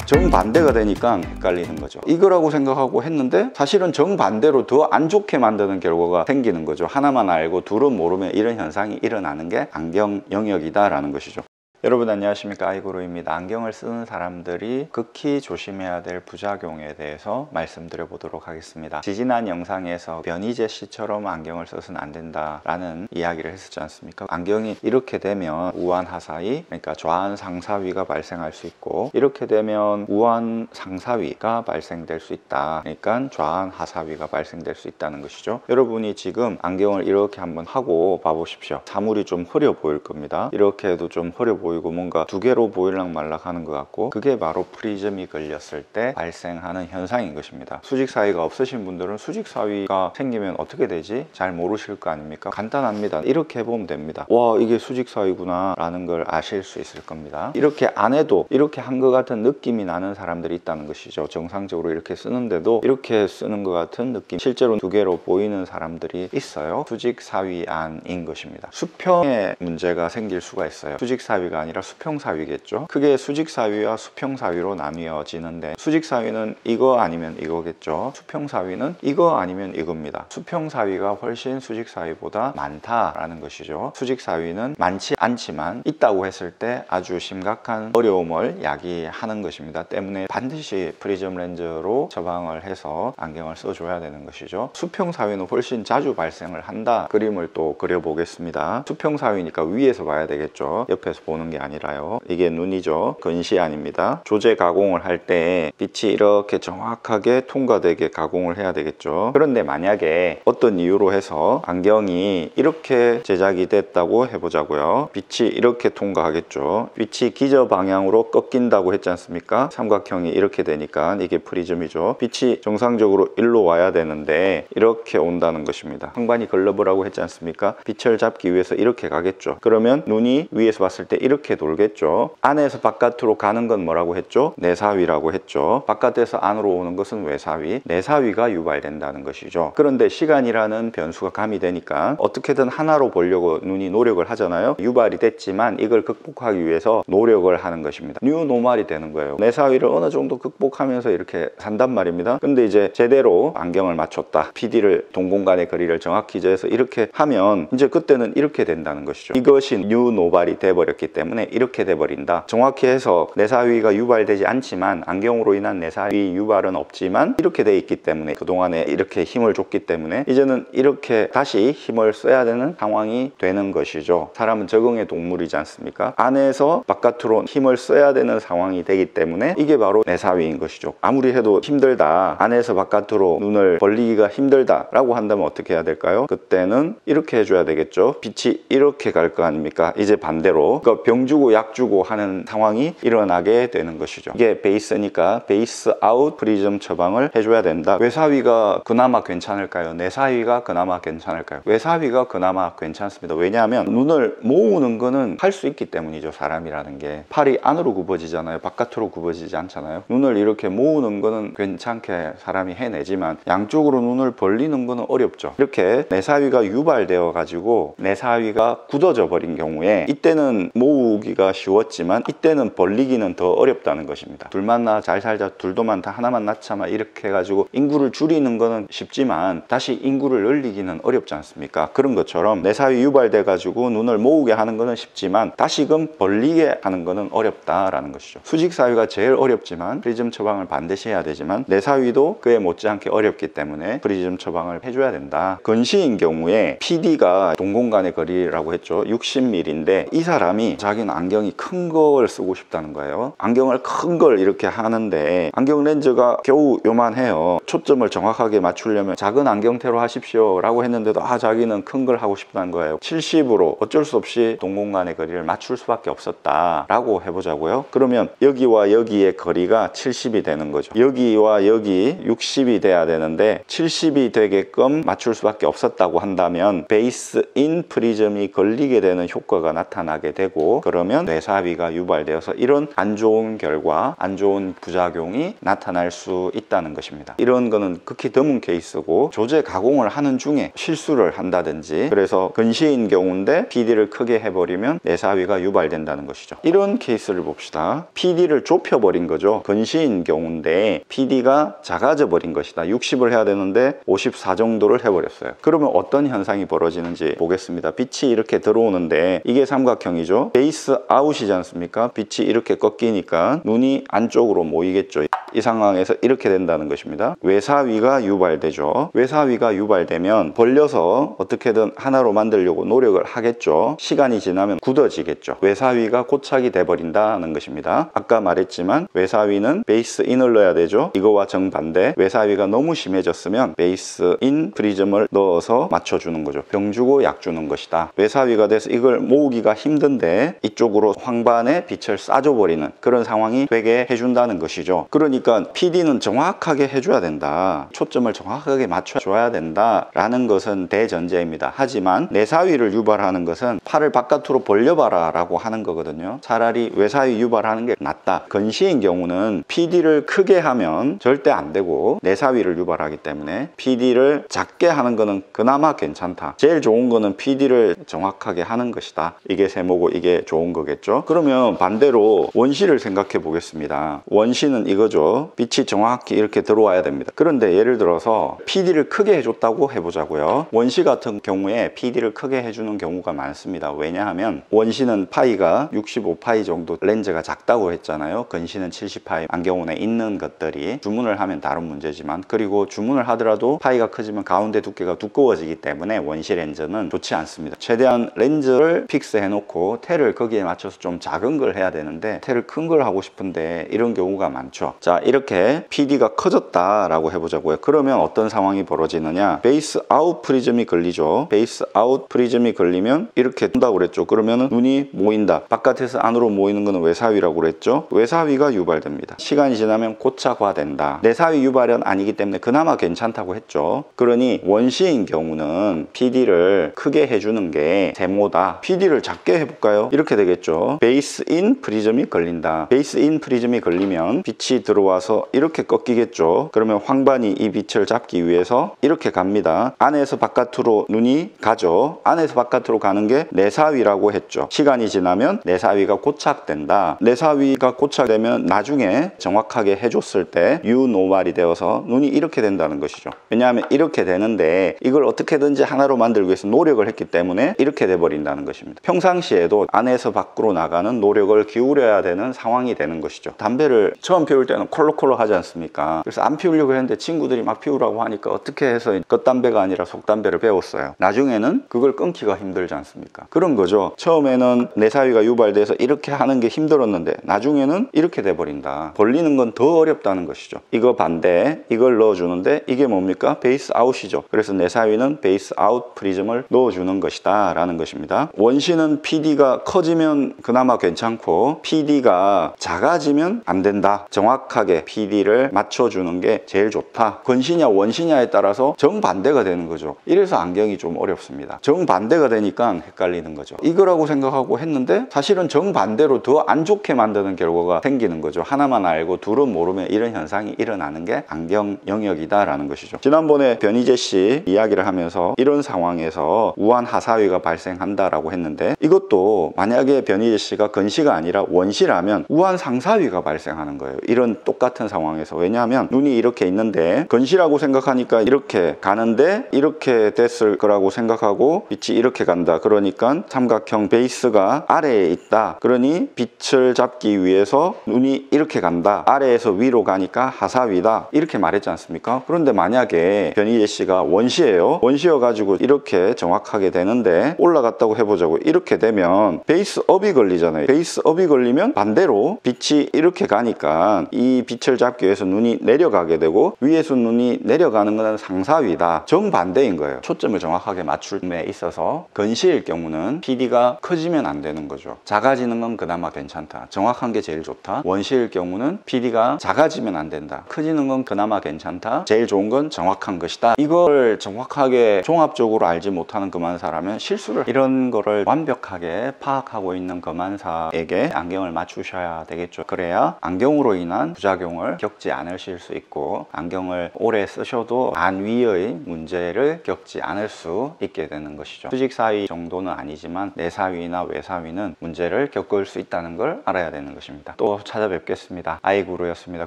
정반대가 되니까 헷갈리는 거죠. 이거라고 생각하고 했는데 사실은 정반대로 더 안 좋게 만드는 결과가 생기는 거죠. 하나만 알고 둘은 모르면 이런 현상이 일어나는 게 안경 영역이다 라는 것이죠. 여러분 안녕하십니까, 아이구루입니다. 안경을 쓰는 사람들이 극히 조심해야 될 부작용에 대해서 말씀드려 보도록 하겠습니다. 지지난 영상에서 변희재 씨처럼 안경을 써서는 안 된다라는 이야기를 했었지 않습니까? 안경이 이렇게 되면 우한 하사위, 그러니까 좌한 상사위가 발생할 수 있고, 이렇게 되면 우한 상사위가 발생될 수 있다. 그러니까 좌한 하사위가 발생될 수 있다는 것이죠. 여러분이 지금 안경을 이렇게 한번 하고 봐보십시오. 사물이 좀 흐려 보일 겁니다. 이렇게 해도 좀 흐려 보이고 뭔가 두 개로 보일락 말락 하는 것 같고, 그게 바로 프리즘이 걸렸을 때 발생하는 현상인 것입니다. 수직 사위가 없으신 분들은 수직 사위가 생기면 어떻게 되지? 잘 모르실 거 아닙니까? 간단합니다. 이렇게 해보면 됩니다. 와, 이게 수직 사위구나 라는 걸 아실 수 있을 겁니다. 이렇게 안 해도 이렇게 한 것 같은 느낌이 나는 사람들이 있다는 것이죠. 정상적으로 이렇게 쓰는데도 이렇게 쓰는 것 같은 느낌, 실제로 두 개로 보이는 사람들이 있어요. 수직 사위안인 것입니다. 수평에 문제가 생길 수가 있어요. 수직 사위가 아니라 수평 사위겠죠. 크게 수직 사위와 수평 사위로 나뉘어지는데, 수직 사위는 이거 아니면 이거겠죠. 수평 사위는 이거 아니면 이겁니다. 수평 사위가 훨씬 수직 사위보다 많다라는 것이죠. 수직 사위는 많지 않지만 있다고 했을 때 아주 심각한 어려움을 야기하는 것입니다. 때문에 반드시 프리즘 렌즈로 처방을 해서 안경을 써줘야 되는 것이죠. 수평 사위는 훨씬 자주 발생을 한다. 그림을 또 그려보겠습니다. 수평 사위니까 위에서 봐야 되겠죠. 옆에서 보는 게 아니라요. 이게 눈이죠. 건시안입니다. 조제 가공을 할 때 빛이 이렇게 정확하게 통과되게 가공을 해야 되겠죠. 그런데 만약에 어떤 이유로 해서 안경이 이렇게 제작이 됐다고 해보자고요. 빛이 이렇게 통과하겠죠. 빛이 기저 방향으로 꺾인다고 했지 않습니까? 삼각형이 이렇게 되니까 이게 프리즘이죠. 빛이 정상적으로 일로 와야 되는데 이렇게 온다는 것입니다. 상반이 글러브라고 했지 않습니까? 빛을 잡기 위해서 이렇게 가겠죠. 그러면 눈이 위에서 봤을 때 이렇게 돌겠죠. 안에서 바깥으로 가는 건 뭐라고 했죠? 내사위라고 했죠. 바깥에서 안으로 오는 것은 외사위, 내사위가 유발된다는 것이죠. 그런데 시간이라는 변수가 가미되니까 어떻게든 하나로 보려고 눈이 노력을 하잖아요. 유발이 됐지만 이걸 극복하기 위해서 노력을 하는 것입니다. 뉴노멀이 되는 거예요. 내사위를 어느 정도 극복하면서 이렇게 산단 말입니다. 근데 이제 제대로 안경을 맞췄다, PD를 동공간의 거리를 정확히 재서 이렇게 하면 이제 그때는 이렇게 된다는 것이죠. 이것이 뉴노멀이 돼버렸기 때문에 이렇게 돼버린다. 정확히 해서 내사위가 유발되지 않지만, 안경으로 인한 내사위 유발은 없지만 이렇게 돼 있기 때문에, 그동안에 이렇게 힘을 줬기 때문에 이제는 이렇게 다시 힘을 써야 되는 상황이 되는 것이죠. 사람은 적응의 동물이지 않습니까? 안에서 바깥으로 힘을 써야 되는 상황이 되기 때문에 이게 바로 내사위인 것이죠. 아무리 해도 힘들다, 안에서 바깥으로 눈을 벌리기가 힘들다 라고 한다면 어떻게 해야 될까요? 그때는 이렇게 해줘야 되겠죠. 빛이 이렇게 갈 거 아닙니까? 이제 반대로, 그러니까 병 주고 약 주고 하는 상황이 일어나게 되는 것이죠. 이게 베이스니까 베이스 아웃 프리즘 처방을 해줘야 된다. 외사위가 그나마 괜찮을까요? 내사위가 그나마 괜찮을까요? 외사위가 그나마 괜찮습니다. 왜냐하면 눈을 모으는 거는 할 수 있기 때문이죠. 사람이라는 게 팔이 안으로 굽어지잖아요. 바깥으로 굽어지지 않잖아요. 눈을 이렇게 모으는 거는 괜찮게 사람이 해내지만 양쪽으로 눈을 벌리는 거는 어렵죠. 이렇게 내사위가 유발되어 가지고 내사위가 굳어져 버린 경우에 이때는 모으기가 쉬웠지만 이때는 벌리기는 더 어렵다는 것입니다. 둘만 낳아 잘 살자, 둘도 많다, 하나만 낳자마 이렇게 해가지고 인구를 줄이는 거는 쉽지만 다시 인구를 늘리기는 어렵지 않습니까? 그런 것처럼 내사위 유발돼 가지고 눈을 모으게 하는 거는 쉽지만 다시금 벌리게 하는 거는 어렵다라는 것이죠. 수직 사위가 제일 어렵지만 프리즘 처방을 반드시 해야 되지만 내사위도 그에 못지않게 어렵기 때문에 프리즘 처방을 해줘야 된다. 건시인 경우에 PD가 동공간의 거리라고 했죠. 60mm인데 이 사람이 자기는 안경이 큰 걸 쓰고 싶다는 거예요. 안경을 큰 걸 이렇게 하는데 안경 렌즈가 겨우 요만해요. 초점을 정확하게 맞추려면 작은 안경테로 하십시오 라고 했는데도 자기는 큰 걸 하고 싶다는 거예요. 70으로 어쩔 수 없이 동공간의 거리를 맞출 수밖에 없었다 라고 해보자고요. 그러면 여기와 여기의 거리가 70이 되는 거죠. 여기와 여기 60이 돼야 되는데 70이 되게끔 맞출 수밖에 없었다고 한다면 베이스 인 프리즘이 걸리게 되는 효과가 나타나게 되고, 그러면 뇌사위가 유발되어서 이런 안 좋은 결과, 안 좋은 부작용이 나타날 수 있다는 것입니다. 이런 거는 극히 드문 케이스고 조제 가공을 하는 중에 실수를 한다든지 그래서 근시인 경우인데 PD를 크게 해버리면 뇌사위가 유발된다는 것이죠. 이런 케이스를 봅시다. PD를 좁혀버린 거죠. 근시인 경우인데 PD가 작아져 버린 것이다. 60을 해야 되는데 54 정도를 해버렸어요. 그러면 어떤 현상이 벌어지는지 보겠습니다. 빛이 이렇게 들어오는데 이게 삼각형이죠. 베이스 아웃이지 않습니까? 빛이 이렇게 꺾이니까 눈이 안쪽으로 모이겠죠. 이 상황에서 이렇게 된다는 것입니다. 외사위가 유발되죠. 외사위가 유발되면 벌려서 어떻게든 하나로 만들려고 노력을 하겠죠. 시간이 지나면 굳어지겠죠. 외사위가 고착이 돼버린다는 것입니다. 아까 말했지만 외사위는 베이스 인을 넣어야 되죠. 이거와 정반대. 외사위가 너무 심해졌으면 베이스 인 프리즘을 넣어서 맞춰주는 거죠. 병 주고 약 주는 것이다. 외사위가 돼서 이걸 모으기가 힘든데 이쪽으로 황반에 빛을 쏴줘버리는 그런 상황이 되게 해준다는 것이죠. 그러니까 PD는 정확하게 해줘야 된다. 초점을 정확하게 맞춰줘야 된다 라는 것은 대전제입니다. 하지만 내사위를 유발하는 것은 팔을 바깥으로 벌려봐라 라고 하는 거거든요. 차라리 외사위 유발하는 게 낫다. 근시인 경우는 PD를 크게 하면 절대 안 되고 내사위를 유발하기 때문에 PD를 작게 하는 거는 그나마 괜찮다. 제일 좋은 거는 PD를 정확하게 하는 것이다. 이게 세모고 이게 좋은 거겠죠. 그러면 반대로 원시를 생각해 보겠습니다. 원시는 이거죠. 빛이 정확히 이렇게 들어와야 됩니다. 그런데 예를 들어서 PD를 크게 해줬다고 해보자고요. 원시 같은 경우에 PD를 크게 해주는 경우가 많습니다. 왜냐하면 원시는 파이가 65파이 정도 렌즈가 작다고 했잖아요. 근시는 70파이 안경원에 있는 것들이 주문을 하면 다른 문제지만 그리고 주문을 하더라도 파이가 크지만 가운데 두께가 두꺼워지기 때문에 원시 렌즈는 좋지 않습니다. 최대한 렌즈를 픽스해 놓고 텔을 거기에 맞춰서 좀 작은 걸 해야 되는데 텔을 큰 걸 하고 싶은데 이런 경우가 많죠. 자, 이렇게 PD가 커졌다라고 해보자고요. 그러면 어떤 상황이 벌어지느냐? 베이스 아웃 프리즘이 걸리죠. 베이스 아웃 프리즘이 걸리면 이렇게 된다고 그랬죠. 그러면 눈이 모인다. 바깥에서 안으로 모이는 것은 외사위라고 그랬죠. 외사위가 유발됩니다. 시간이 지나면 고착화된다. 내사위 유발은 아니기 때문에 그나마 괜찮다고 했죠. 그러니 원시인 경우는 PD를 크게 해주는 게 세모다. PD를 작게 해볼까요? 이렇게 되겠죠. 베이스 인 프리즘이 걸린다. 베이스 인 프리즘이 걸리면 빛이 들어와서 이렇게 꺾이겠죠. 그러면 황반이 이 빛을 잡기 위해서 이렇게 갑니다. 안에서 바깥으로 눈이 가죠. 안에서 바깥으로 가는 게 내사위라고 했죠. 시간이 지나면 내사위가 고착된다. 내사위가 고착되면 나중에 정확하게 해줬을 때 유노말이 되어서 눈이 이렇게 된다는 것이죠. 왜냐하면 이렇게 되는데 이걸 어떻게든지 하나로 만들기 위해서 노력을 했기 때문에 이렇게 돼버린다는 것입니다. 평상시에도 안에서 밖으로 나가는 노력을 기울여야 되는 상황이 되는 것이죠. 담배를 처음 피울 때는 콜록콜록 하지 않습니까? 그래서 안 피우려고 했는데 친구들이 막 피우라고 하니까 어떻게 해서 겉담배가 아니라 속담배를 배웠어요. 나중에는 그걸 끊기가 힘들지 않습니까? 그런 거죠. 처음에는 내사위가 유발돼서 이렇게 하는 게 힘들었는데 나중에는 이렇게 돼버린다. 벌리는 건 더 어렵다는 것이죠. 이거 반대, 이걸 넣어주는데 이게 뭡니까? 베이스 아웃이죠. 그래서 내사위는 베이스 아웃 프리즘을 넣어주는 것이다 라는 것입니다. 원시는 PD가 커지면 그나마 괜찮고 PD가 작아지면 안 된다. 정확하게 PD를 맞춰주는 게 제일 좋다. 근시냐 원시냐에 따라서 정반대가 되는 거죠. 이래서 안경이 좀 어렵습니다. 정반대가 되니까 헷갈리는 거죠. 이거라고 생각하고 했는데 사실은 정반대로 더 안 좋게 만드는 결과가 생기는 거죠. 하나만 알고 둘은 모르면 이런 현상이 일어나는 게 안경 영역이다 라는 것이죠. 지난번에 변희재 씨 이야기를 하면서 이런 상황에서 우한 하사위가 발생한다라고 했는데 이것도 만약에 변희재 씨가 근시가 아니라 원시라면 우한 상사위가 발생하는 거예요. 이런 똑같은 상황에서. 왜냐하면 눈이 이렇게 있는데 근시라고 생각하니까 이렇게 가는데 이렇게 됐을 거라고 생각하고 빛이 이렇게 간다. 그러니까 삼각형 베이스가 아래에 있다. 그러니 빛을 잡기 위해서 눈이 이렇게 간다. 아래에서 위로 가니까 하사위다. 이렇게 말했지 않습니까? 그런데 만약에 변희재 씨가 원시예요. 원시여가지고 이렇게 정확하게 되는데 올라갔다고 해보자고. 이렇게 되면 베이스 업이 걸리잖아요. 베이스 업이 걸리면 반대로 빛이 이렇게 가니까 이 이 빛을 잡기 위해서 눈이 내려가게 되고 위에서 눈이 내려가는 것은 상사위다. 정반대인 거예요. 초점을 정확하게 맞춤에 있어서 건시일 경우는 PD가 커지면 안 되는 거죠. 작아지는 건 그나마 괜찮다. 정확한 게 제일 좋다. 원시일 경우는 PD가 작아지면 안 된다. 커지는 건 그나마 괜찮다. 제일 좋은 건 정확한 것이다. 이걸 정확하게 종합적으로 알지 못하는 검안사라면 실수를, 이런 거를 완벽하게 파악하고 있는 검안사에게 안경을 맞추셔야 되겠죠. 그래야 안경으로 인한 부작용을 겪지 않으실 수 있고 안경을 오래 쓰셔도 안위의 문제를 겪지 않을 수 있게 되는 것이죠. 수직사위 정도는 아니지만 내사위나 외사위는 문제를 겪을 수 있다는 걸 알아야 되는 것입니다. 또 찾아뵙겠습니다. 아이구루였습니다.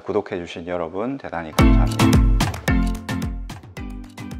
구독해주신 여러분 대단히 감사합니다.